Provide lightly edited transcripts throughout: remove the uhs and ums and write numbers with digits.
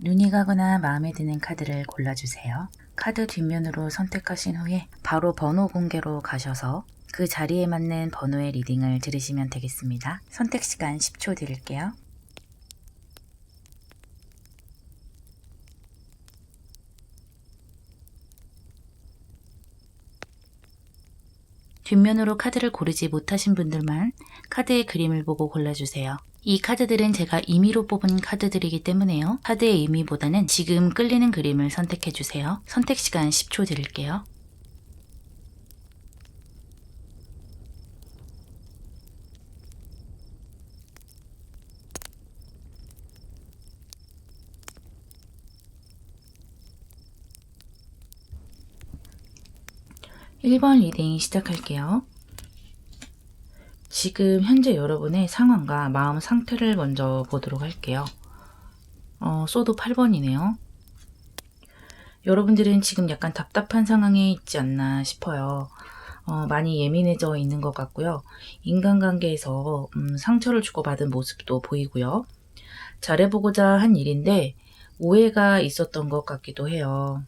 눈이 가거나 마음에 드는 카드를 골라주세요. 카드 뒷면으로 선택하신 후에 바로 번호 공개로 가셔서 그 자리에 맞는 번호의 리딩을 들으시면 되겠습니다. 선택 시간 10초 드릴게요. 뒷면으로 카드를 고르지 못하신 분들만 카드의 그림을 보고 골라주세요. 이 카드들은 제가 임의로 뽑은 카드들이기 때문에요. 카드의 의미보다는 지금 끌리는 그림을 선택해주세요. 선택 시간 10초 드릴게요. (1번) 리딩 시작할게요. 지금 현재 여러분의 상황과 마음 상태를 먼저 보도록 할게요. 소드 8번이네요. 여러분들은 지금 약간 답답한 상황에 있지 않나 싶어요. 많이 예민해져 있는 것 같고요. 인간관계에서 상처를 주고받은 모습도 보이고요. 잘해보고자 한 일인데 오해가 있었던 것 같기도 해요.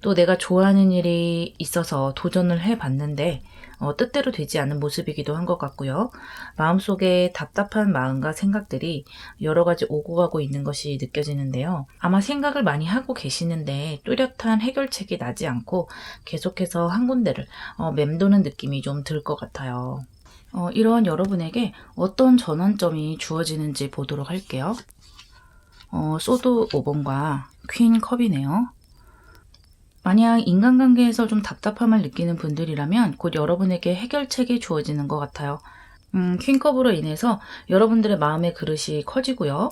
또 내가 좋아하는 일이 있어서 도전을 해봤는데 뜻대로 되지 않은 모습이기도 한 것 같고요. 마음속에 답답한 마음과 생각들이 여러 가지 오고 가고 있는 것이 느껴지는데요. 아마 생각을 많이 하고 계시는데 뚜렷한 해결책이 나지 않고 계속해서 한 군데를 맴도는 느낌이 좀 들 것 같아요. 이런 여러분에게 어떤 전환점이 주어지는지 보도록 할게요. 소드 5번과 퀸 컵이네요. 만약 인간관계에서 좀 답답함을 느끼는 분들이라면 곧 여러분에게 해결책이 주어지는 것 같아요. 퀸컵으로 인해서 여러분들의 마음의 그릇이 커지고요.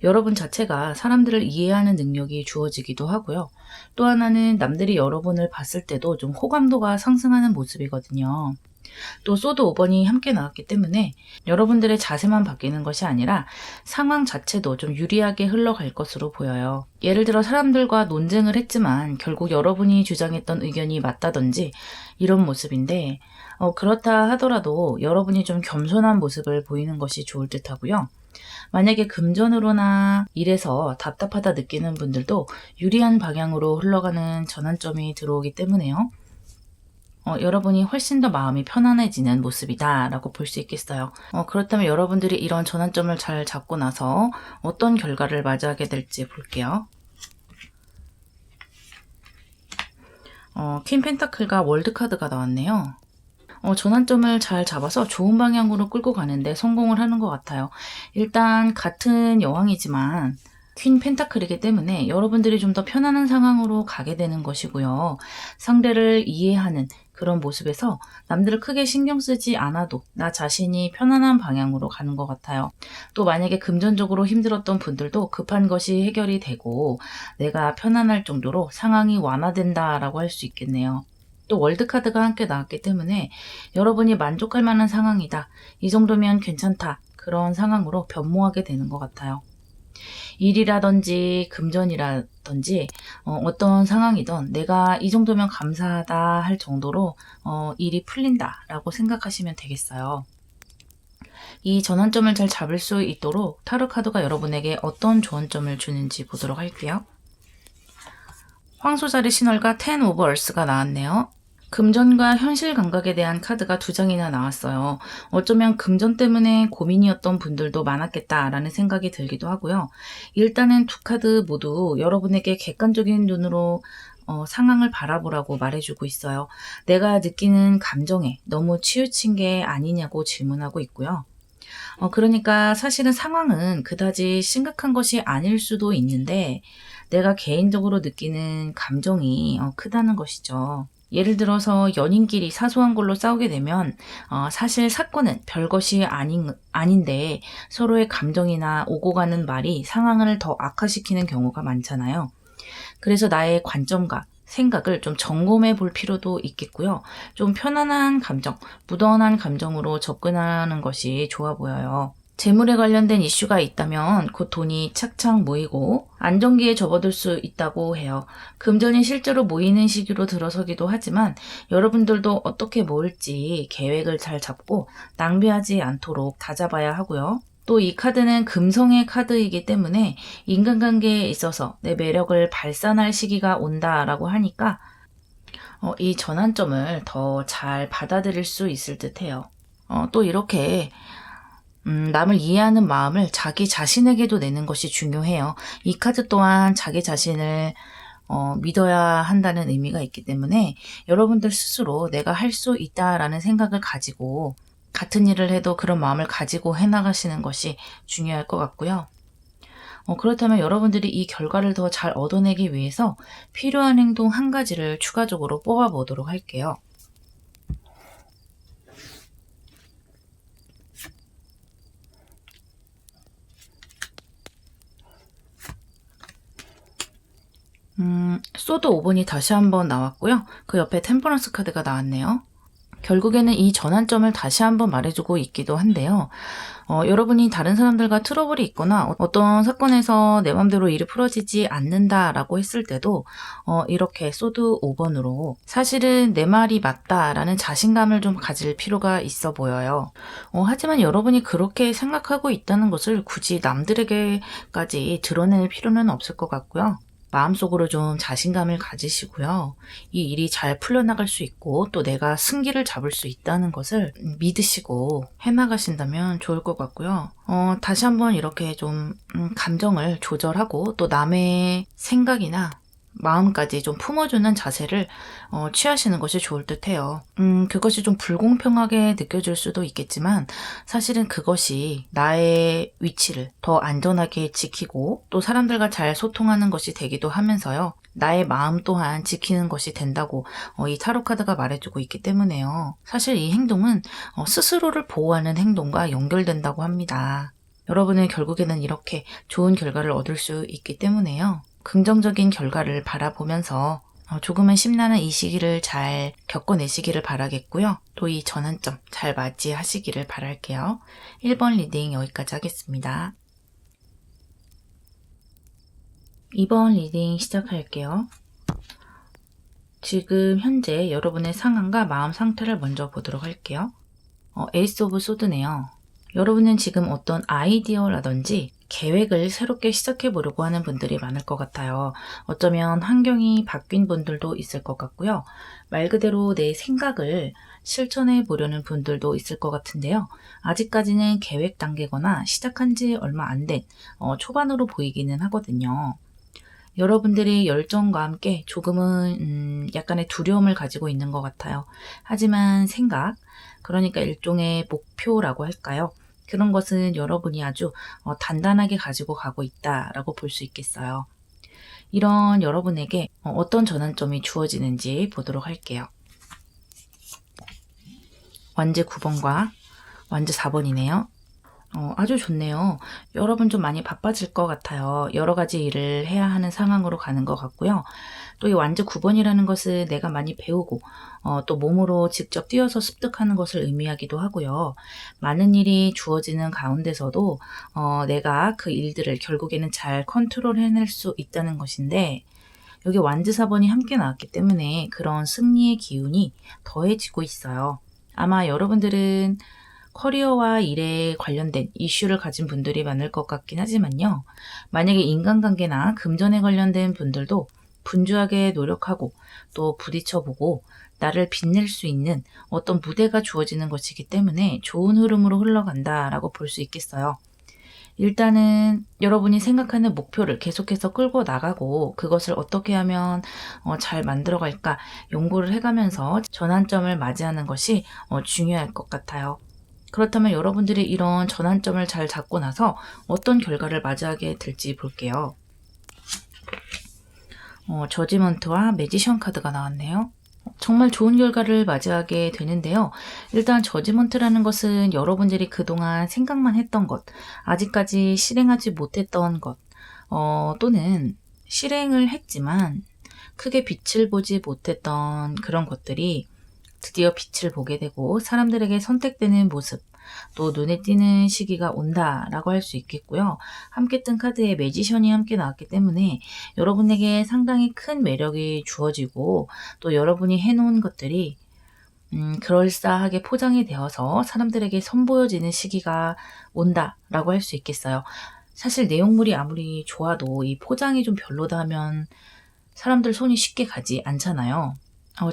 여러분 자체가 사람들을 이해하는 능력이 주어지기도 하고요. 또 하나는 남들이 여러분을 봤을 때도 좀 호감도가 상승하는 모습이거든요. 또 소드 5번이 함께 나왔기 때문에 여러분들의 자세만 바뀌는 것이 아니라 상황 자체도 좀 유리하게 흘러갈 것으로 보여요. 예를 들어 사람들과 논쟁을 했지만 결국 여러분이 주장했던 의견이 맞다든지 이런 모습인데 그렇다 하더라도 여러분이 좀 겸손한 모습을 보이는 것이 좋을 듯 하고요. 만약에 금전으로나 일에서 답답하다 느끼는 분들도 유리한 방향으로 흘러가는 전환점이 들어오기 때문에요. 여러분이 훨씬 더 마음이 편안해지는 모습이다 라고 볼 수 있겠어요. 그렇다면 여러분들이 이런 전환점을 잘 잡고 나서 어떤 결과를 맞이하게 될지 볼게요. 퀸 펜타클과 월드 카드가 나왔네요. 전환점을 잘 잡아서 좋은 방향으로 끌고 가는데 성공을 하는 것 같아요. 일단 같은 여왕이지만 퀸 펜타클이기 때문에 여러분들이 좀 더 편안한 상황으로 가게 되는 것이고요. 상대를 이해하는 그런 모습에서 남들을 크게 신경 쓰지 않아도 나 자신이 편안한 방향으로 가는 것 같아요. 또 만약에 금전적으로 힘들었던 분들도 급한 것이 해결이 되고 내가 편안할 정도로 상황이 완화된다라고 할 수 있겠네요. 또 월드카드가 함께 나왔기 때문에 여러분이 만족할 만한 상황이다. 이 정도면 괜찮다. 그런 상황으로 변모하게 되는 것 같아요. 일이라든지 금전이라든지 어떤 상황이든 내가 이 정도면 감사하다 할 정도로 일이 풀린다 라고 생각하시면 되겠어요. 이 전환점을 잘 잡을 수 있도록 타로 카드가 여러분에게 어떤 조언점을 주는지 보도록 할게요. 황소자리 신월과 10 오브 얼스가 나왔네요. 금전과 현실 감각에 대한 카드가 2장이나 나왔어요. 어쩌면 금전 때문에 고민이었던 분들도 많았겠다라는 생각이 들기도 하고요. 일단은 두 카드 모두 여러분에게 객관적인 눈으로 상황을 바라보라고 말해주고 있어요. 내가 느끼는 감정에 너무 치우친 게 아니냐고 질문하고 있고요. 그러니까 사실은 상황은 그다지 심각한 것이 아닐 수도 있는데 내가 개인적으로 느끼는 감정이 크다는 것이죠. 예를 들어서 연인끼리 사소한 걸로 싸우게 되면 사실 사건은 별것이 아닌데 서로의 감정이나 오고 가는 말이 상황을 더 악화시키는 경우가 많잖아요. 그래서 나의 관점과 생각을 좀 점검해 볼 필요도 있겠고요. 좀 편안한 감정, 무던한 감정으로 접근하는 것이 좋아 보여요. 재물에 관련된 이슈가 있다면 곧 돈이 착착 모이고 안정기에 접어들 수 있다고 해요. 금전이 실제로 모이는 시기로 들어서기도 하지만 여러분들도 어떻게 모을지 계획을 잘 잡고 낭비하지 않도록 다잡아야 하고요. 또 이 카드는 금성의 카드이기 때문에 인간관계에 있어서 내 매력을 발산할 시기가 온다라고 하니까 이 전환점을 더 잘 받아들일 수 있을 듯해요. 또 이렇게 남을 이해하는 마음을 자기 자신에게도 내는 것이 중요해요. 이 카드 또한 자기 자신을 믿어야 한다는 의미가 있기 때문에 여러분들 스스로 내가 할 수 있다라는 생각을 가지고 같은 일을 해도 그런 마음을 가지고 해나가시는 것이 중요할 것 같고요. 그렇다면 여러분들이 이 결과를 더 잘 얻어내기 위해서 필요한 행동 한 가지를 추가적으로 뽑아보도록 할게요. 소드 5번이 다시 한번 나왔고요. 그 옆에 템퍼런스 카드가 나왔네요. 결국에는 이 전환점을 다시 한번 말해주고 있기도 한데요. 여러분이 다른 사람들과 트러블이 있거나 어떤 사건에서 내 맘대로 일이 풀어지지 않는다라고 했을 때도 이렇게 소드 5번으로 사실은 내 말이 맞다라는 자신감을 좀 가질 필요가 있어 보여요. 하지만 여러분이 그렇게 생각하고 있다는 것을 굳이 남들에게까지 드러낼 필요는 없을 것 같고요. 마음속으로 좀 자신감을 가지시고요. 이 일이 잘 풀려나갈 수 있고 또 내가 승기를 잡을 수 있다는 것을 믿으시고 해나가신다면 좋을 것 같고요. 다시 한번 이렇게 좀 감정을 조절하고 또 남의 생각이나 마음까지 좀 품어주는 자세를 취하시는 것이 좋을 듯해요. 그것이 좀 불공평하게 느껴질 수도 있겠지만 사실은 그것이 나의 위치를 더 안전하게 지키고 또 사람들과 잘 소통하는 것이 되기도 하면서요. 나의 마음 또한 지키는 것이 된다고 이 타로 카드가 말해주고 있기 때문에요. 사실 이 행동은 스스로를 보호하는 행동과 연결된다고 합니다. 여러분은 결국에는 이렇게 좋은 결과를 얻을 수 있기 때문에요. 긍정적인 결과를 바라보면서 조금은 심란한 이 시기를 잘 겪어내시기를 바라겠고요. 또 이 전환점 잘 맞이하시기를 바랄게요. 1번 리딩 여기까지 하겠습니다. 2번 리딩 시작할게요. 지금 현재 여러분의 상황과 마음 상태를 먼저 보도록 할게요. 에이스 오브 소드네요. 여러분은 지금 어떤 아이디어라든지 계획을 새롭게 시작해 보려고 하는 분들이 많을 것 같아요. 어쩌면 환경이 바뀐 분들도 있을 것 같고요. 말 그대로 내 생각을 실천해 보려는 분들도 있을 것 같은데요. 아직까지는 계획 단계거나 시작한 지 얼마 안 된 초반으로 보이기는 하거든요. 여러분들이 열정과 함께 조금은 약간의 두려움을 가지고 있는 것 같아요. 하지만 생각, 그러니까 일종의 목표라고 할까요? 그런 것은 여러분이 아주 단단하게 가지고 가고 있다라고 볼 수 있겠어요. 이런 여러분에게 어떤 전환점이 주어지는지 보도록 할게요. 완즈 9번과 완즈 4번이네요. 아주 좋네요. 여러분 좀 많이 바빠질 것 같아요. 여러 가지 일을 해야 하는 상황으로 가는 것 같고요. 또 이 완즈 9번이라는 것은 내가 많이 배우고 또 몸으로 직접 뛰어서 습득하는 것을 의미하기도 하고요. 많은 일이 주어지는 가운데서도 내가 그 일들을 결국에는 잘 컨트롤 해낼 수 있다는 것인데 여기 완즈 4번이 함께 나왔기 때문에 그런 승리의 기운이 더해지고 있어요. 아마 여러분들은 커리어와 일에 관련된 이슈를 가진 분들이 많을 것 같긴 하지만요. 만약에 인간관계나 금전에 관련된 분들도 분주하게 노력하고 또 부딪혀보고 나를 빛낼 수 있는 어떤 무대가 주어지는 것이기 때문에 좋은 흐름으로 흘러간다라고 볼 수 있겠어요. 일단은 여러분이 생각하는 목표를 계속해서 끌고 나가고 그것을 어떻게 하면 잘 만들어갈까 연구를 해가면서 전환점을 맞이하는 것이 중요할 것 같아요. 그렇다면 여러분들이 이런 전환점을 잘 잡고 나서 어떤 결과를 맞이하게 될지 볼게요. 저지먼트와 매지션 카드가 나왔네요. 정말 좋은 결과를 맞이하게 되는데요. 일단 저지먼트라는 것은 여러분들이 그동안 생각만 했던 것, 아직까지 실행하지 못했던 것, 또는 실행을 했지만 크게 빛을 보지 못했던 그런 것들이 드디어 빛을 보게 되고 사람들에게 선택되는 모습, 또 눈에 띄는 시기가 온다라고 할 수 있겠고요. 함께 뜬 카드에 매지션이 함께 나왔기 때문에 여러분에게 상당히 큰 매력이 주어지고 또 여러분이 해놓은 것들이 그럴싸하게 포장이 되어서 사람들에게 선보여지는 시기가 온다라고 할 수 있겠어요. 사실 내용물이 아무리 좋아도 이 포장이 좀 별로다 하면 사람들 손이 쉽게 가지 않잖아요.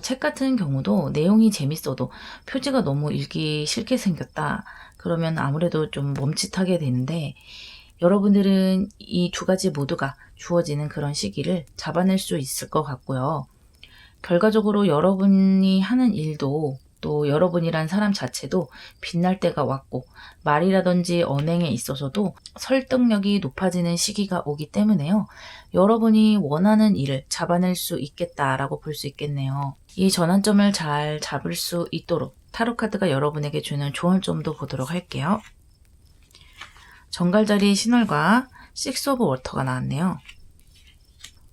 책 같은 경우도 내용이 재밌어도 표지가 너무 읽기 싫게 생겼다. 그러면 아무래도 좀 멈칫하게 되는데 여러분들은 이 두 가지 모두가 주어지는 그런 시기를 잡아낼 수 있을 것 같고요. 결과적으로 여러분이 하는 일도 또 여러분이란 사람 자체도 빛날 때가 왔고 말이라든지 언행에 있어서도 설득력이 높아지는 시기가 오기 때문에요. 여러분이 원하는 일을 잡아낼 수 있겠다라고 볼 수 있겠네요. 이 전환점을 잘 잡을 수 있도록 타로 카드가 여러분에게 주는 조언 점도 보도록 할게요. 정갈자리 신월과 식스 오브 워터가 나왔네요.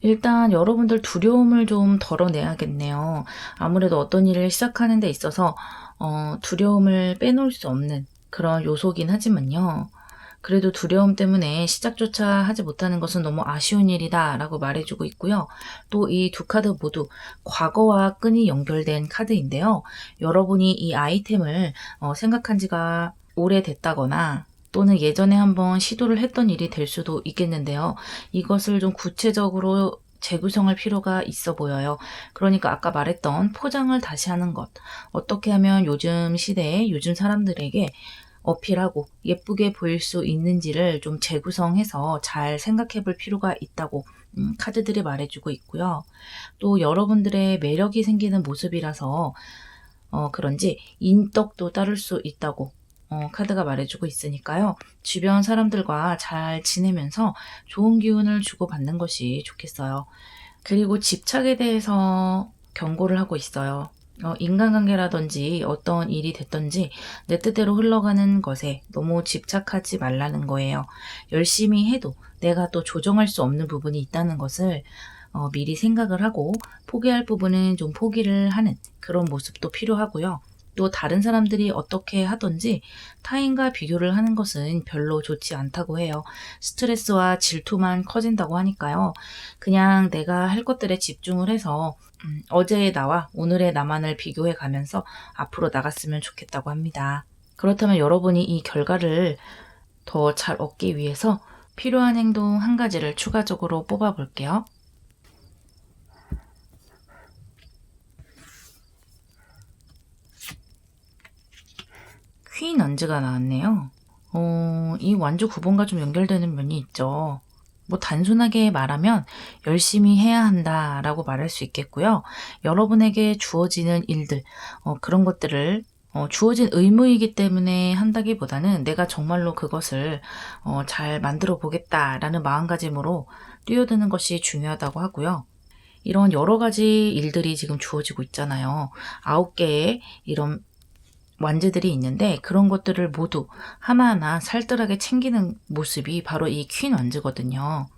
일단 여러분들 두려움을 좀 덜어내야겠네요. 아무래도 어떤 일을 시작하는 데 있어서 두려움을 빼놓을 수 없는 그런 요소긴 하지만요. 그래도 두려움 때문에 시작조차 하지 못하는 것은 너무 아쉬운 일이다 라고 말해주고 있고요. 또 이 두 카드 모두 과거와 끈이 연결된 카드인데요. 여러분이 이 아이템을 생각한 지가 오래됐다거나 또는 예전에 한번 시도를 했던 일이 될 수도 있겠는데요. 이것을 좀 구체적으로 재구성할 필요가 있어 보여요. 그러니까 아까 말했던 포장을 다시 하는 것. 어떻게 하면 요즘 시대에 요즘 사람들에게 어필하고 예쁘게 보일 수 있는지를 좀 재구성해서 잘 생각해 볼 필요가 있다고 카드들이 말해주고 있고요. 또 여러분들의 매력이 생기는 모습이라서 그런지 인덕도 따를 수 있다고 카드가 말해주고 있으니까요. 주변 사람들과 잘 지내면서 좋은 기운을 주고받는 것이 좋겠어요. 그리고 집착에 대해서 경고를 하고 있어요. 인간관계라든지 어떤 일이 됐든지 내 뜻대로 흘러가는 것에 너무 집착하지 말라는 거예요. 열심히 해도 내가 또 조정할 수 없는 부분이 있다는 것을 미리 생각을 하고 포기할 부분은 좀 포기를 하는 그런 모습도 필요하고요. 또 다른 사람들이 어떻게 하든지 타인과 비교를 하는 것은 별로 좋지 않다고 해요. 스트레스와 질투만 커진다고 하니까요. 그냥 내가 할 것들에 집중을 해서 어제의 나와 오늘의 나만을 비교해 가면서 앞으로 나갔으면 좋겠다고 합니다. 그렇다면 여러분이 이 결과를 더 잘 얻기 위해서 필요한 행동 한 가지를 추가적으로 뽑아 볼게요. 퀸 원즈가 나왔네요. 이 완주 9번과 좀 연결되는 면이 있죠. 뭐 단순하게 말하면 열심히 해야 한다라고 말할 수 있겠고요. 여러분에게 주어지는 일들, 그런 것들을 주어진 의무이기 때문에 한다기보다는 내가 정말로 그것을 잘 만들어 보겠다라는 마음가짐으로 뛰어드는 것이 중요하다고 하고요. 이런 여러 가지 일들이 지금 주어지고 있잖아요. 9개의 이런 완제들이 있는데 그런 것들을 모두 하나하나 살뜰하게 챙기는 모습이 바로 이 퀸 완즈거든요.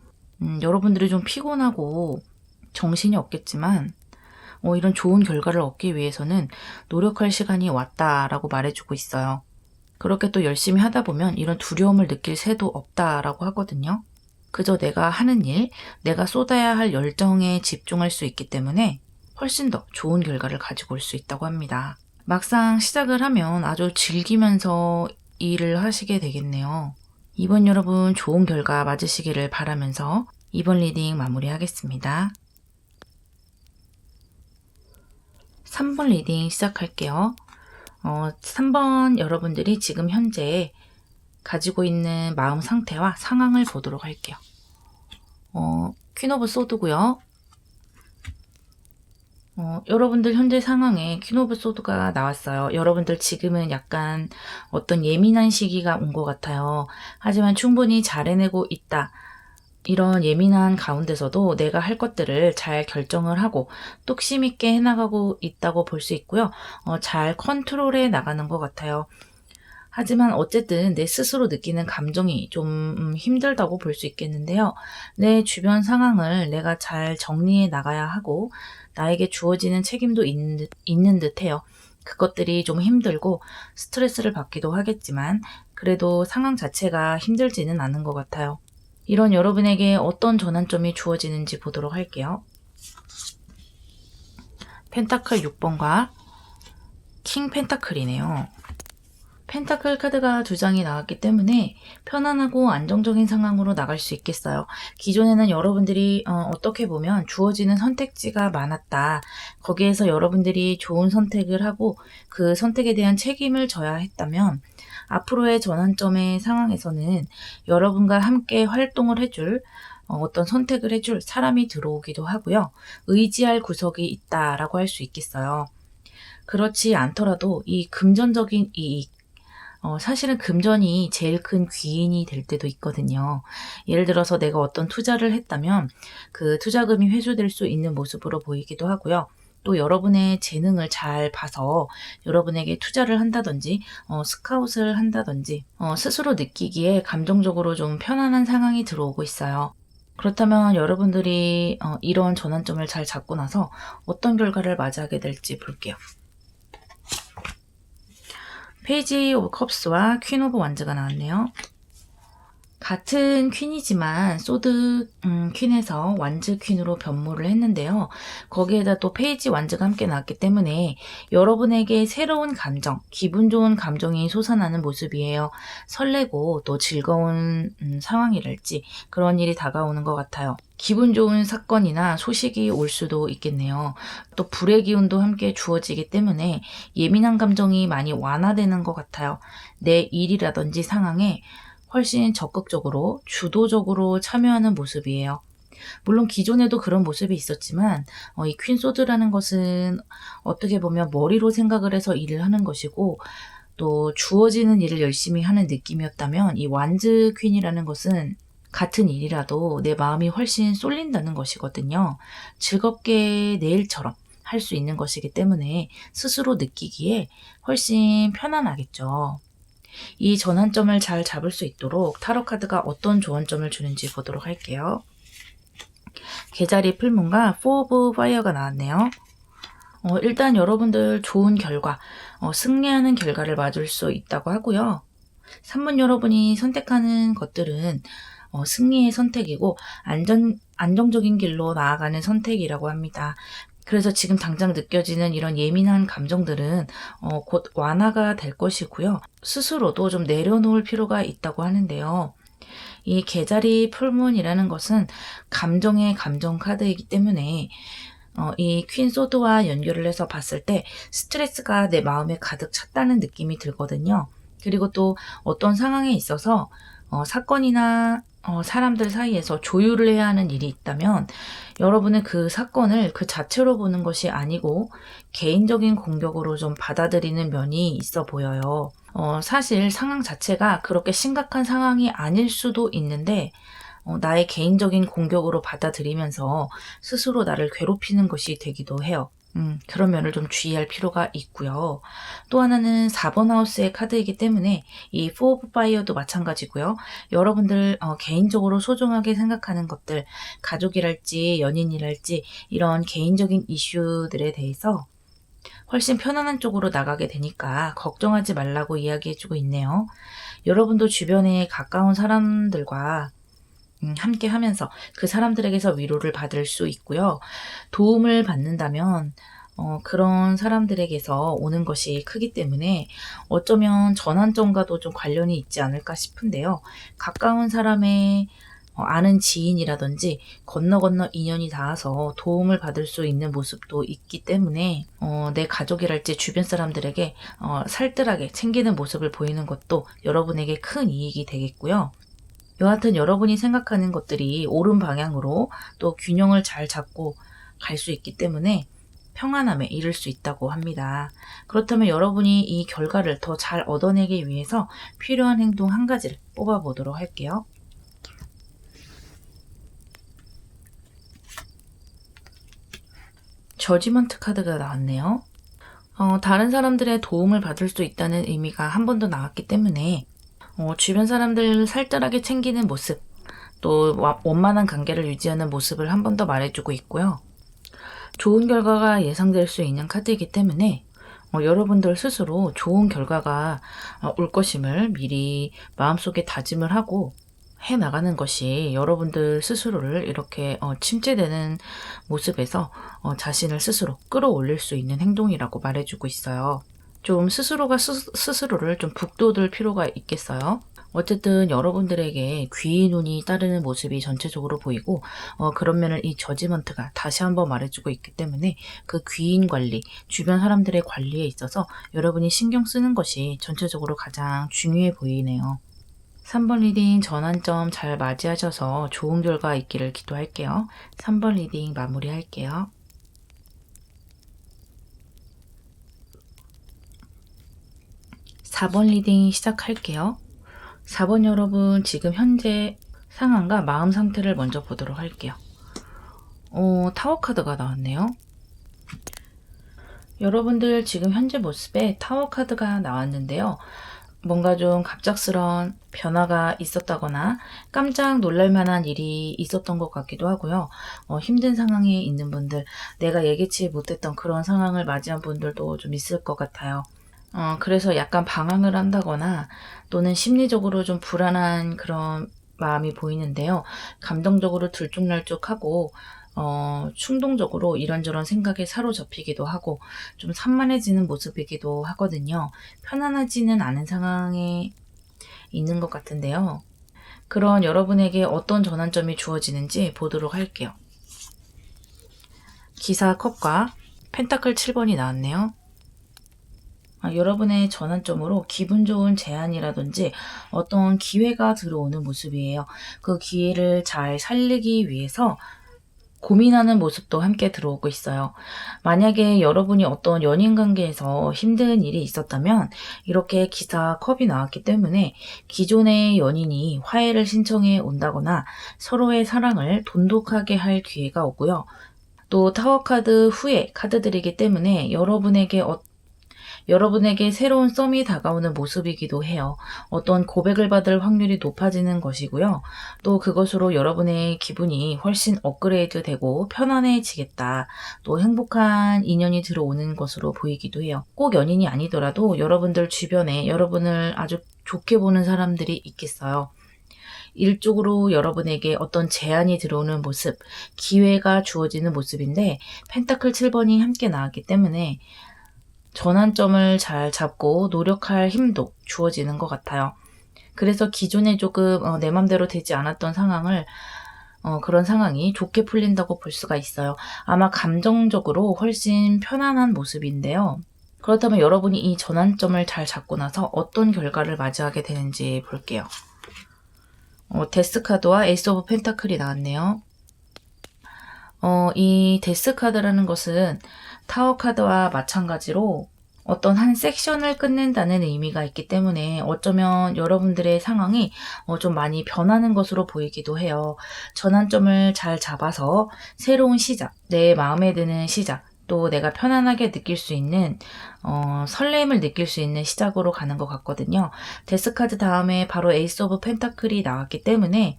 여러분들이 좀 피곤하고 정신이 없겠지만 이런 좋은 결과를 얻기 위해서는 노력할 시간이 왔다라고 말해주고 있어요. 그렇게 또 열심히 하다 보면 이런 두려움을 느낄 새도 없다라고 하거든요. 그저 내가 하는 일, 내가 쏟아야 할 열정에 집중할 수 있기 때문에 훨씬 더 좋은 결과를 가지고 올 수 있다고 합니다. 막상 시작을 하면 아주 즐기면서 일을 하시게 되겠네요. 이번 여러분 좋은 결과 맞으시기를 바라면서 이번 리딩 마무리하겠습니다. 3번 리딩 시작할게요. 3번 여러분들이 지금 현재 가지고 있는 마음 상태와 상황을 보도록 할게요. 퀸 오브 소드고요. 여러분들 현재 상황에 퀸 오브 소드가 나왔어요. 여러분들 지금은 약간 어떤 예민한 시기가 온 것 같아요. 하지만 충분히 잘 해내고 있다. 이런 예민한 가운데서도 내가 할 것들을 잘 결정을 하고 뚝심 있게 해나가고 있다고 볼 수 있고요. 잘 컨트롤해 나가는 것 같아요. 하지만 어쨌든 내 스스로 느끼는 감정이 좀 힘들다고 볼 수 있겠는데요. 내 주변 상황을 내가 잘 정리해 나가야 하고 나에게 주어지는 책임도 있는 듯해요. 그것들이 좀 힘들고 스트레스를 받기도 하겠지만 그래도 상황 자체가 힘들지는 않은 것 같아요. 이런 여러분에게 어떤 전환점이 주어지는지 보도록 할게요. 펜타클 6번과 킹 펜타클이네요. 펜타클 카드가 두 장이 나왔기 때문에 편안하고 안정적인 상황으로 나갈 수 있겠어요. 기존에는 여러분들이 어떻게 보면 주어지는 선택지가 많았다. 거기에서 여러분들이 좋은 선택을 하고 그 선택에 대한 책임을 져야 했다면 앞으로의 전환점의 상황에서는 여러분과 함께 활동을 해줄 어떤 선택을 해줄 사람이 들어오기도 하고요. 의지할 구석이 있다라고 할 수 있겠어요. 그렇지 않더라도 이 금전적인 이익, 사실은 금전이 제일 큰 귀인이 될 때도 있거든요. 예를 들어서 내가 어떤 투자를 했다면 그 투자금이 회수될 수 있는 모습으로 보이기도 하고요. 또 여러분의 재능을 잘 봐서 여러분에게 투자를 한다든지 스카웃을 한다든지 스스로 느끼기에 감정적으로 좀 편안한 상황이 들어오고 있어요. 그렇다면 여러분들이 이런 전환점을 잘 잡고 나서 어떤 결과를 맞이하게 될지 볼게요. 페이지 오브 컵스와 퀸 오브 완즈가 나왔네요. 같은 퀸이지만 소드 퀸에서 완즈 퀸으로 변모를 했는데요. 거기에다 또 페이지 완즈가 함께 나왔기 때문에 여러분에게 새로운 감정, 기분 좋은 감정이 솟아나는 모습이에요. 설레고 또 즐거운 상황이랄지 그런 일이 다가오는 것 같아요. 기분 좋은 사건이나 소식이 올 수도 있겠네요. 또 불의 기운도 함께 주어지기 때문에 예민한 감정이 많이 완화되는 것 같아요. 내 일이라든지 상황에 훨씬 적극적으로 주도적으로 참여하는 모습이에요. 물론 기존에도 그런 모습이 있었지만 이 퀸소드라는 것은 어떻게 보면 머리로 생각을 해서 일을 하는 것이고 또 주어지는 일을 열심히 하는 느낌이었다면 이 완즈 퀸이라는 것은 같은 일이라도 내 마음이 훨씬 쏠린다는 것이거든요. 즐겁게 내일처럼 할 수 있는 것이기 때문에 스스로 느끼기에 훨씬 편안하겠죠. 이 전환점을 잘 잡을 수 있도록 타로 카드가 어떤 조언점을 주는지 보도록 할게요. 개자리 풀문과 포 오브 파이어가 나왔네요. 일단 여러분들 좋은 결과, 승리하는 결과를 맞을 수 있다고 하고요. 3번 여러분이 선택하는 것들은 승리의 선택이고 안정적인 길로 나아가는 선택이라고 합니다. 그래서 지금 당장 느껴지는 이런 예민한 감정들은 곧 완화가 될 것이고요. 스스로도 좀 내려놓을 필요가 있다고 하는데요. 이 개자리 풀문이라는 것은 감정의 감정 카드이기 때문에 이 퀸 소드와 연결을 해서 봤을 때 스트레스가 내 마음에 가득 찼다는 느낌이 들거든요. 그리고 또 어떤 상황에 있어서 사건이나 사람들 사이에서 조율을 해야 하는 일이 있다면 여러분은 그 사건을 그 자체로 보는 것이 아니고 개인적인 공격으로 좀 받아들이는 면이 있어 보여요. 사실 상황 자체가 그렇게 심각한 상황이 아닐 수도 있는데 나의 개인적인 공격으로 받아들이면서 스스로 나를 괴롭히는 것이 되기도 해요. 그런 면을 좀 주의할 필요가 있고요. 또 하나는 4번 하우스의 카드이기 때문에 이 4 오브 파이어도 마찬가지고요. 여러분들 개인적으로 소중하게 생각하는 것들, 가족이랄지 연인이랄지 이런 개인적인 이슈들에 대해서 훨씬 편안한 쪽으로 나가게 되니까 걱정하지 말라고 이야기해주고 있네요. 여러분도 주변에 가까운 사람들과 함께 하면서 그 사람들에게서 위로를 받을 수 있고요. 도움을 받는다면 그런 사람들에게서 오는 것이 크기 때문에 어쩌면 전환점과도 좀 관련이 있지 않을까 싶은데요. 가까운 사람의 아는 지인이라든지 건너 인연이 닿아서 도움을 받을 수 있는 모습도 있기 때문에 내 가족이랄지 주변 사람들에게 살뜰하게 챙기는 모습을 보이는 것도 여러분에게 큰 이익이 되겠고요. 여하튼 여러분이 생각하는 것들이 옳은 방향으로 또 균형을 잘 잡고 갈 수 있기 때문에 평안함에 이를 수 있다고 합니다. 그렇다면 여러분이 이 결과를 더 잘 얻어내기 위해서 필요한 행동 한 가지를 뽑아보도록 할게요. 저지먼트 카드가 나왔네요. 다른 사람들의 도움을 받을 수 있다는 의미가 한 번 더 나왔기 때문에 주변 사람들을 살뜰하게 챙기는 모습, 또 원만한 관계를 유지하는 모습을 한 번 더 말해주고 있고요. 좋은 결과가 예상될 수 있는 카드이기 때문에 여러분들 스스로 좋은 결과가 올 것임을 미리 마음속에 다짐을 하고 해나가는 것이 여러분들 스스로를 이렇게 침체되는 모습에서 자신을 스스로 끌어올릴 수 있는 행동이라고 말해주고 있어요. 좀 스스로가 스스로를 좀 북돋을 필요가 있겠어요. 어쨌든 여러분들에게 귀의 눈이 따르는 모습이 전체적으로 보이고 그런 면을 이 저지먼트가 다시 한번 말해주고 있기 때문에 그 귀인 관리, 주변 사람들의 관리에 있어서 여러분이 신경 쓰는 것이 전체적으로 가장 중요해 보이네요. 3번 리딩 전환점 잘 맞이하셔서 좋은 결과 있기를 기도할게요. 3번 리딩 마무리할게요. 4번 리딩 시작할게요. 4번 여러분 지금 현재 상황과 마음 상태를 먼저 보도록 할게요. 타워 카드가 나왔네요. 여러분들 지금 현재 모습에 타워 카드가 나왔는데요. 뭔가 좀 갑작스러운 변화가 있었다거나 깜짝 놀랄 만한 일이 있었던 것 같기도 하고요. 힘든 상황에 있는 분들, 내가 예기치 못했던 그런 상황을 맞이한 분들도 좀 있을 것 같아요. 그래서 약간 방황을 한다거나 또는 심리적으로 좀 불안한 그런 마음이 보이는데요. 감정적으로 들쭉날쭉하고 충동적으로 이런저런 생각에 사로잡히기도 하고 좀 산만해지는 모습이기도 하거든요. 편안하지는 않은 상황에 있는 것 같은데요. 그런 여러분에게 어떤 전환점이 주어지는지 보도록 할게요. 기사 컵과 펜타클 7번이 나왔네요. 여러분의 전환점으로 기분 좋은 제안이라든지 어떤 기회가 들어오는 모습이에요. 그 기회를 잘 살리기 위해서 고민하는 모습도 함께 들어오고 있어요. 만약에 여러분이 어떤 연인 관계에서 힘든 일이 있었다면 이렇게 기사 컵이 나왔기 때문에 기존의 연인이 화해를 신청해 온다거나 서로의 사랑을 돈독하게 할 기회가 오고요. 또 타워 카드 후에 카드들이기 때문에 여러분에게 새로운 썸이 다가오는 모습이기도 해요. 어떤 고백을 받을 확률이 높아지는 것이고요. 또 그것으로 여러분의 기분이 훨씬 업그레이드 되고 편안해지겠다. 또 행복한 인연이 들어오는 것으로 보이기도 해요. 꼭 연인이 아니더라도 여러분들 주변에 여러분을 아주 좋게 보는 사람들이 있겠어요. 일적으로 여러분에게 어떤 제안이 들어오는 모습, 기회가 주어지는 모습인데 펜타클 7번이 함께 나왔기 때문에 전환점을 잘 잡고 노력할 힘도 주어지는 것 같아요. 그래서 기존에 조금 내 맘대로 되지 않았던 상황을 그런 상황이 좋게 풀린다고 볼 수가 있어요. 아마 감정적으로 훨씬 편안한 모습인데요. 그렇다면 여러분이 이 전환점을 잘 잡고 나서 어떤 결과를 맞이하게 되는지 볼게요. 데스 카드와 에이스 오브 펜타클이 나왔네요. 이 데스 카드라는 것은 타워 카드와 마찬가지로 어떤 한 섹션을 끝낸다는 의미가 있기 때문에 어쩌면 여러분들의 상황이 좀 많이 변하는 것으로 보이기도 해요. 전환점을 잘 잡아서 새로운 시작, 내 마음에 드는 시작, 또 내가 편안하게 느낄 수 있는 설렘을 느낄 수 있는 시작으로 가는 것 같거든요. 데스 카드 다음에 바로 에이스 오브 펜타클이 나왔기 때문에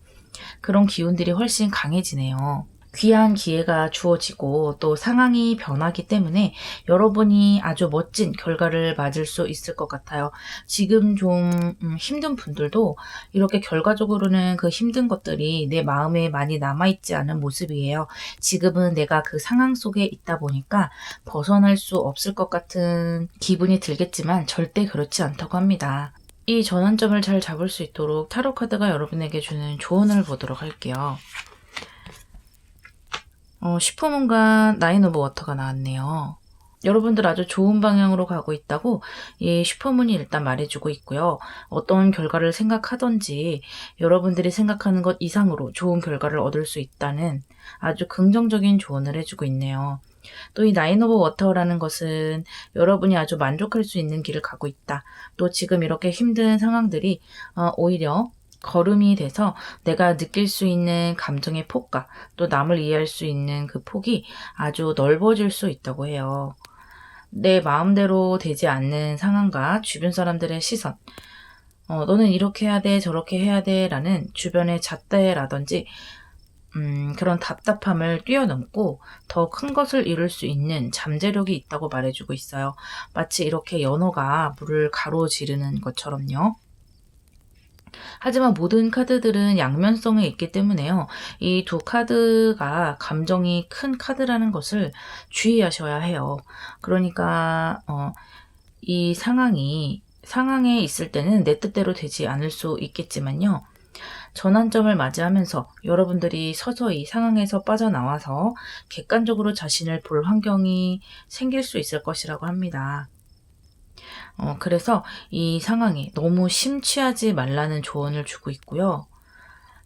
그런 기운들이 훨씬 강해지네요. 귀한 기회가 주어지고 또 상황이 변하기 때문에 여러분이 아주 멋진 결과를 맞을 수 있을 것 같아요. 지금 좀 힘든 분들도 이렇게 결과적으로는 그 힘든 것들이 내 마음에 많이 남아있지 않은 모습이에요. 지금은 내가 그 상황 속에 있다 보니까 벗어날 수 없을 것 같은 기분이 들겠지만 절대 그렇지 않다고 합니다. 이 전환점을 잘 잡을 수 있도록 타로 카드가 여러분에게 주는 조언을 보도록 할게요. 슈퍼문과 나인 오브 워터가 나왔네요. 여러분들 아주 좋은 방향으로 가고 있다고 이 슈퍼문이 일단 말해주고 있고요. 어떤 결과를 생각하던지 여러분들이 생각하는 것 이상으로 좋은 결과를 얻을 수 있다는 아주 긍정적인 조언을 해주고 있네요. 또 이 나인 오브 워터라는 것은 여러분이 아주 만족할 수 있는 길을 가고 있다. 또 지금 이렇게 힘든 상황들이 오히려 걸음이 돼서 내가 느낄 수 있는 감정의 폭과 또 남을 이해할 수 있는 그 폭이 아주 넓어질 수 있다고 해요. 내 마음대로 되지 않는 상황과 주변 사람들의 시선, 너는 이렇게 해야 돼, 저렇게 해야 돼 라는 주변의 잣대라든지 그런 답답함을 뛰어넘고 더 큰 것을 이룰 수 있는 잠재력이 있다고 말해주고 있어요. 마치 이렇게 연어가 물을 가로지르는 것처럼요. 하지만 모든 카드들은 양면성에 있기 때문에요. 이 두 카드가 감정이 큰 카드라는 것을 주의하셔야 해요. 그러니까 이 상황에 있을 때는 내 뜻대로 되지 않을 수 있겠지만요. 전환점을 맞이하면서 여러분들이 서서히 상황에서 빠져나와서 객관적으로 자신을 볼 환경이 생길 수 있을 것이라고 합니다. 그래서 이 상황에 너무 심취하지 말라는 조언을 주고 있고요.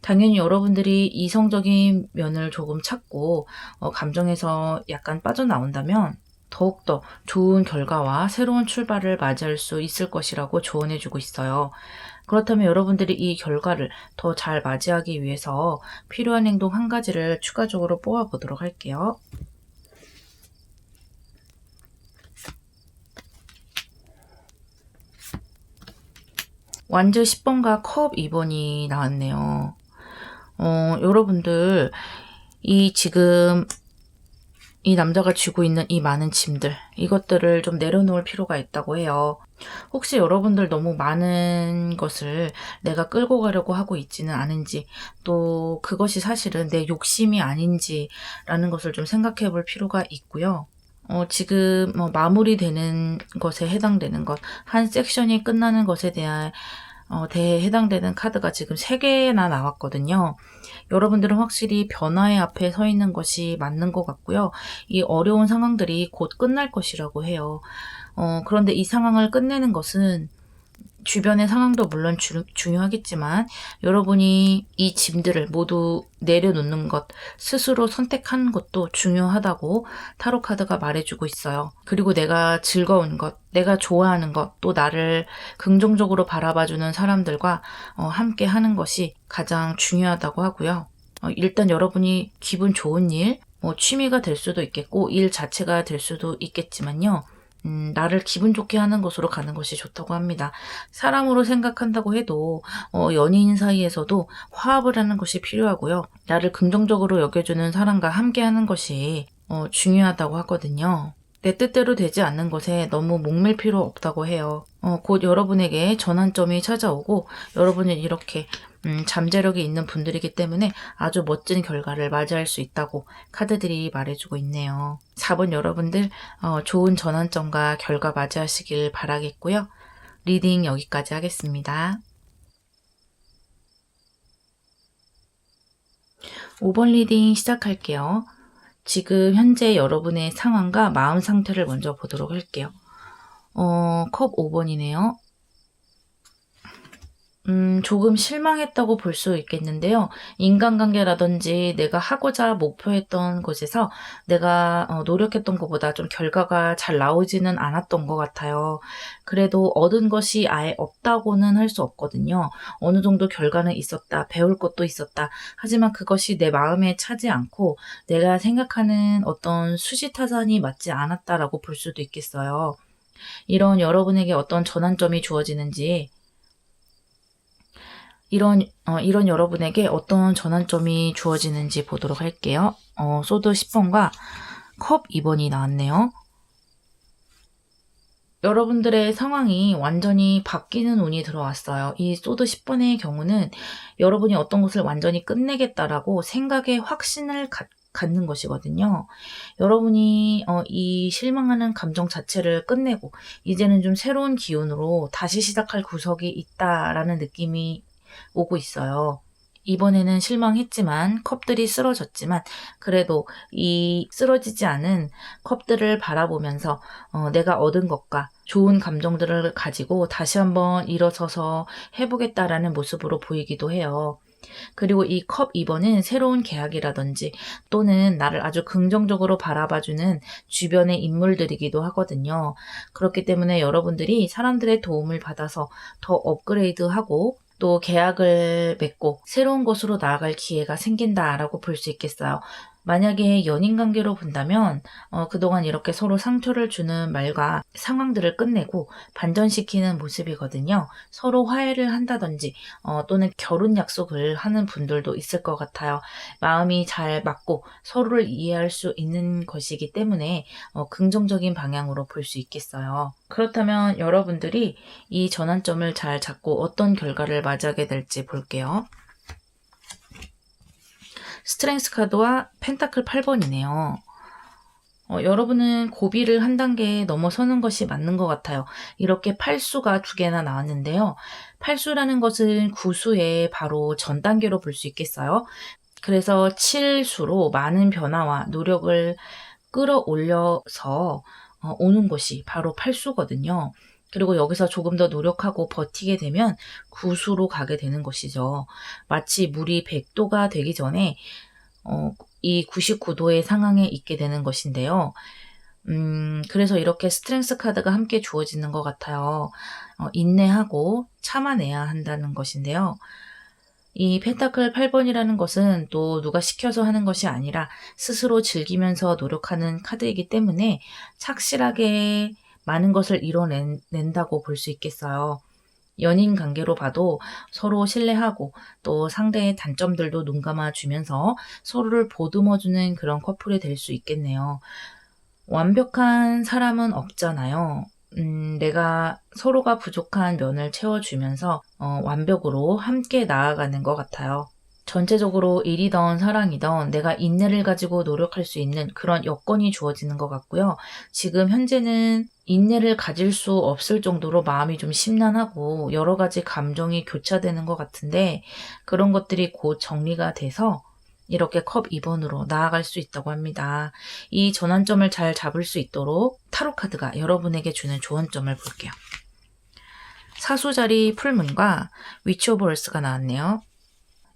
당연히 여러분들이 이성적인 면을 조금 찾고 감정에서 약간 빠져나온다면 더욱더 좋은 결과와 새로운 출발을 맞이할 수 있을 것이라고 조언해 주고 있어요. 그렇다면 여러분들이 이 결과를 더 잘 맞이하기 위해서 필요한 행동 한 가지를 추가적으로 뽑아 보도록 할게요. 완즈 10번과 컵 2번이 나왔네요. 여러분들 지금 이 남자가 쥐고 있는 이 많은 짐들, 이것들을 좀 내려놓을 필요가 있다고 해요. 혹시 여러분들 너무 많은 것을 내가 끌고 가려고 하고 있지는 않은지, 또 그것이 사실은 내 욕심이 아닌지라는 것을 좀 생각해 볼 필요가 있고요. 지금 마무리되는 것에 해당되는 것, 한 섹션이 끝나는 것에 대해 해당되는 카드가 지금 3개나 나왔거든요. 여러분들은 확실히 변화의 앞에 서 있는 것이 맞는 것 같고요. 이 어려운 상황들이 곧 끝날 것이라고 해요. 그런데 이 상황을 끝내는 것은 주변의 상황도 물론 중요하겠지만 여러분이 이 짐들을 모두 내려놓는 것, 스스로 선택하는 것도 중요하다고 타로 카드가 말해주고 있어요. 그리고 내가 즐거운 것, 내가 좋아하는 것, 또 나를 긍정적으로 바라봐주는 사람들과 함께 하는 것이 가장 중요하다고 하고요. 일단 여러분이 기분 좋은 일, 취미가 될 수도 있겠고 일 자체가 될 수도 있겠지만요. 나를 기분 좋게 하는 것으로 가는 것이 좋다고 합니다. 사람으로 생각한다고 해도 연인 사이에서도 화합을 하는 것이 필요하고요. 나를 긍정적으로 여겨주는 사람과 함께하는 것이 중요하다고 하거든요. 내 뜻대로 되지 않는 것에 너무 목맬 필요 없다고 해요. 곧 여러분에게 전환점이 찾아오고 여러분은 이렇게 잠재력이 있는 분들이기 때문에 아주 멋진 결과를 맞이할 수 있다고 카드들이 말해주고 있네요. 4번 여러분들 좋은 전환점과 결과 맞이하시길 바라겠고요. 리딩 여기까지 하겠습니다. 5번 리딩 시작할게요. 지금 현재 여러분의 상황과 마음 상태를 먼저 보도록 할게요. 컵 5번이네요. 조금 실망했다고 볼 수 있겠는데요. 인간관계라든지 내가 하고자 목표했던 곳에서 내가 노력했던 것보다 좀 결과가 잘 나오지는 않았던 것 같아요. 그래도 얻은 것이 아예 없다고는 할 수 없거든요. 어느 정도 결과는 있었다, 배울 것도 있었다. 하지만 그것이 내 마음에 차지 않고 내가 생각하는 어떤 수지타산이 맞지 않았다라고 볼 수도 있겠어요. 이런 여러분에게 어떤 전환점이 주어지는지 이런 여러분에게 어떤 전환점이 주어지는지 보도록 할게요. 소드 10번과 컵 2번이 나왔네요. 여러분들의 상황이 완전히 바뀌는 운이 들어왔어요. 이 소드 10번의 경우는 여러분이 어떤 것을 완전히 끝내겠다라고 생각에 확신을 갖는 것이거든요. 여러분이 이 실망하는 감정 자체를 끝내고 이제는 좀 새로운 기운으로 다시 시작할 구석이 있다라는 느낌이 오고 있어요. 이번에는 실망했지만 컵들이 쓰러졌지만 그래도 이 쓰러지지 않은 컵들을 바라보면서 내가 얻은 것과 좋은 감정들을 가지고 다시 한번 일어서서 해보겠다라는 모습으로 보이기도 해요. 그리고 이 컵 2번은 새로운 계약이라든지 또는 나를 아주 긍정적으로 바라봐주는 주변의 인물들이기도 하거든요. 그렇기 때문에 여러분들이 사람들의 도움을 받아서 더 업그레이드하고 또 계약을 맺고 새로운 곳으로 나아갈 기회가 생긴다라고 볼 수 있겠어요. 만약에 연인 관계로 본다면 그동안 이렇게 서로 상처를 주는 말과 상황들을 끝내고 반전시키는 모습이거든요. 서로 화해를 한다든지 또는 결혼 약속을 하는 분들도 있을 것 같아요. 마음이 잘 맞고 서로를 이해할 수 있는 것이기 때문에 긍정적인 방향으로 볼 수 있겠어요. 그렇다면 여러분들이 이 전환점을 잘 잡고 어떤 결과를 맞이하게 될지 볼게요. 스트렝스 카드와 펜타클 8번이네요. 여러분은 고비를 한 단계 넘어서는 것이 맞는 것 같아요. 이렇게 팔수가 2개나 나왔는데요. 팔수라는 것은 구수의 바로 전 단계로 볼 수 있겠어요. 그래서 7수로 많은 변화와 노력을 끌어올려서 오는 것이 바로 팔수거든요. 그리고 여기서 조금 더 노력하고 버티게 되면 9수로 가게 되는 것이죠. 마치 물이 100도가 되기 전에 이 99도의 상황에 있게 되는 것인데요. 그래서 이렇게 스트렝스 카드가 함께 주어지는 것 같아요. 인내하고 참아내야 한다는 것인데요. 이 펜타클 8번이라는 것은 또 누가 시켜서 하는 것이 아니라 스스로 즐기면서 노력하는 카드이기 때문에 착실하게 많은 것을 이뤄낸다고 볼 수 있겠어요. 연인 관계로 봐도 서로 신뢰하고 또 상대의 단점들도 눈감아 주면서 서로를 보듬어주는 그런 커플이 될 수 있겠네요. 완벽한 사람은 없잖아요. 내가 서로가 부족한 면을 채워주면서 완벽으로 함께 나아가는 것 같아요. 전체적으로 일이든 사랑이든 내가 인내를 가지고 노력할 수 있는 그런 여건이 주어지는 것 같고요. 지금 현재는 인내를 가질 수 없을 정도로 마음이 좀 심란하고 여러 가지 감정이 교차되는 것 같은데 그런 것들이 곧 정리가 돼서 이렇게 컵 2번으로 나아갈 수 있다고 합니다. 이 전환점을 잘 잡을 수 있도록 타로 카드가 여러분에게 주는 조언점을 볼게요. 사수자리 풀문과 위치 오브 얼스가 나왔네요.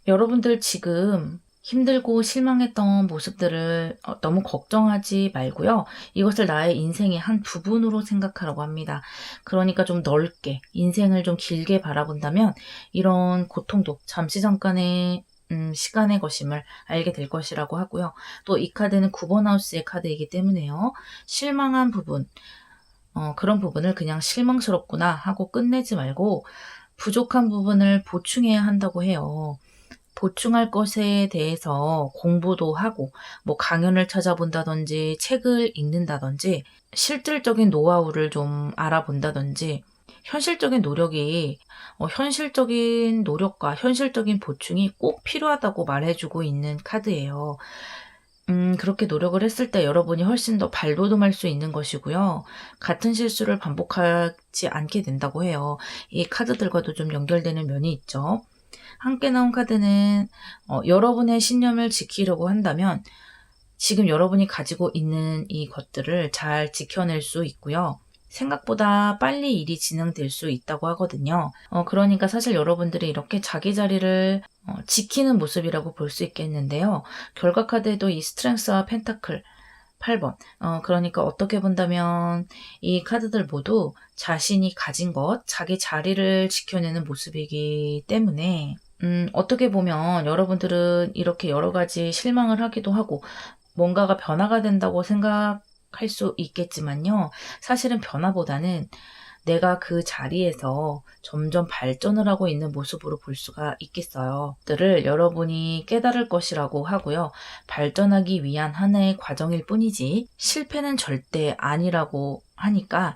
여러분들 지금 힘들고 실망했던 모습들을 너무 걱정하지 말고요. 이것을 나의 인생의 한 부분으로 생각하라고 합니다. 그러니까 좀 넓게 인생을 좀 길게 바라본다면 이런 고통도 잠시 잠깐의 시간의 것임을 알게 될 것이라고 하고요. 또 이 카드는 9번 하우스의 카드이기 때문에요. 실망한 부분, 그런 부분을 그냥 실망스럽구나 하고 끝내지 말고 부족한 부분을 보충해야 한다고 해요. 보충할 것에 대해서 공부도 하고 뭐 강연을 찾아본다든지 책을 읽는다든지 실질적인 노하우를 좀 알아본다든지 현실적인 노력과 현실적인 보충이 꼭 필요하다고 말해주고 있는 카드예요. 그렇게 노력을 했을 때 여러분이 훨씬 더 발돋움할 수 있는 것이고요. 같은 실수를 반복하지 않게 된다고 해요. 이 카드들과도 좀 연결되는 면이 있죠. 함께 나온 카드는 여러분의 신념을 지키려고 한다면 지금 여러분이 가지고 있는 이 것들을 잘 지켜낼 수 있고요. 생각보다 빨리 일이 진행될 수 있다고 하거든요. 그러니까 사실 여러분들이 이렇게 자기 자리를 지키는 모습이라고 볼 수 있겠는데요. 결과 카드에도 이 스트렝스와 펜타클 8번. 그러니까 어떻게 본다면 이 카드들 모두 자신이 가진 것, 자기 자리를 지켜내는 모습이기 때문에 어떻게 보면 여러분들은 이렇게 여러 가지 실망을 하기도 하고 뭔가가 변화가 된다고 생각할 수 있겠지만요. 사실은 변화보다는 내가 그 자리에서 점점 발전을 하고 있는 모습으로 볼 수가 있겠어요. 들을 여러분이 깨달을 것이라고 하고요. 발전하기 위한 하나의 과정일 뿐이지 실패는 절대 아니라고 하니까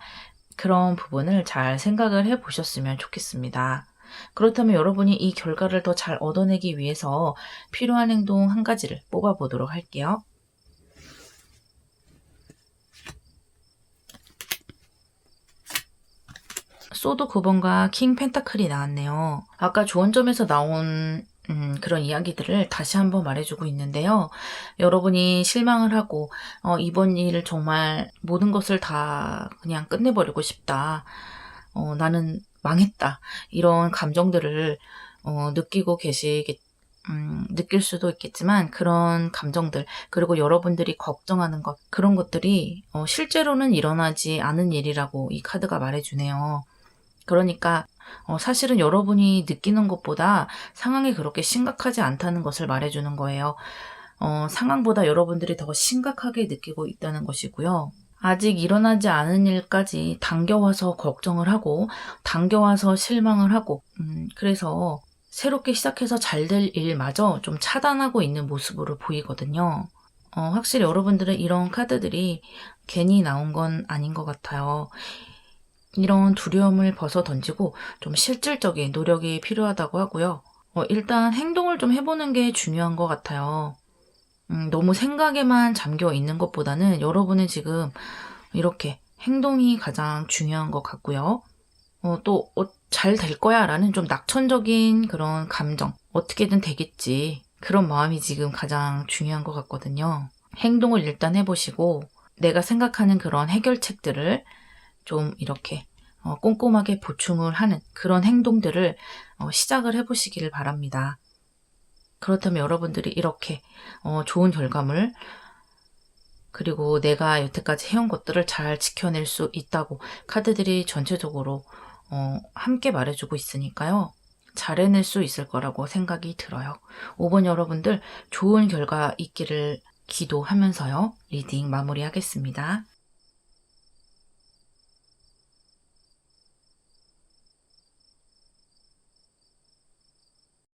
그런 부분을 잘 생각을 해보셨으면 좋겠습니다. 그렇다면 여러분이 이 결과를 더 잘 얻어내기 위해서 필요한 행동 한 가지를 뽑아보도록 할게요. 소드 9번과 킹 펜타클이 나왔네요. 아까 조언점에서 나온 그런 이야기들을 다시 한번 말해주고 있는데요. 여러분이 실망을 하고 이번 일 정말 모든 것을 다 그냥 끝내버리고 싶다. 나는 망했다. 이런 감정들을 느끼고 느낄 수도 있겠지만 그런 감정들 그리고 여러분들이 걱정하는 것 그런 것들이 실제로는 일어나지 않은 일이라고 이 카드가 말해주네요. 그러니까 사실은 여러분이 느끼는 것보다 상황이 그렇게 심각하지 않다는 것을 말해주는 거예요. 상황보다 여러분들이 더 심각하게 느끼고 있다는 것이고요. 아직 일어나지 않은 일까지 당겨와서 걱정을 하고 당겨와서 실망을 하고 그래서 새롭게 시작해서 잘 될 일마저 좀 차단하고 있는 모습으로 보이거든요. 확실히 여러분들은 이런 카드들이 괜히 나온 건 아닌 것 같아요. 이런 두려움을 벗어 던지고 좀 실질적인 노력이 필요하다고 하고요. 일단 행동을 좀 해보는 게 중요한 것 같아요. 너무 생각에만 잠겨 있는 것보다는 여러분은 지금 이렇게 행동이 가장 중요한 것 같고요. 또 잘 될 거야 라는 좀 낙천적인 그런 감정, 어떻게든 되겠지, 그런 마음이 지금 가장 중요한 것 같거든요. 행동을 일단 해보시고 내가 생각하는 그런 해결책들을 좀 이렇게 꼼꼼하게 보충을 하는 그런 행동들을 시작을 해보시기를 바랍니다. 그렇다면 여러분들이 이렇게 좋은 결과물, 그리고 내가 여태까지 해온 것들을 잘 지켜낼 수 있다고 카드들이 전체적으로 함께 말해주고 있으니까요. 잘 해낼 수 있을 거라고 생각이 들어요. 5번 여러분들 좋은 결과 있기를 기도하면서요. 리딩 마무리하겠습니다.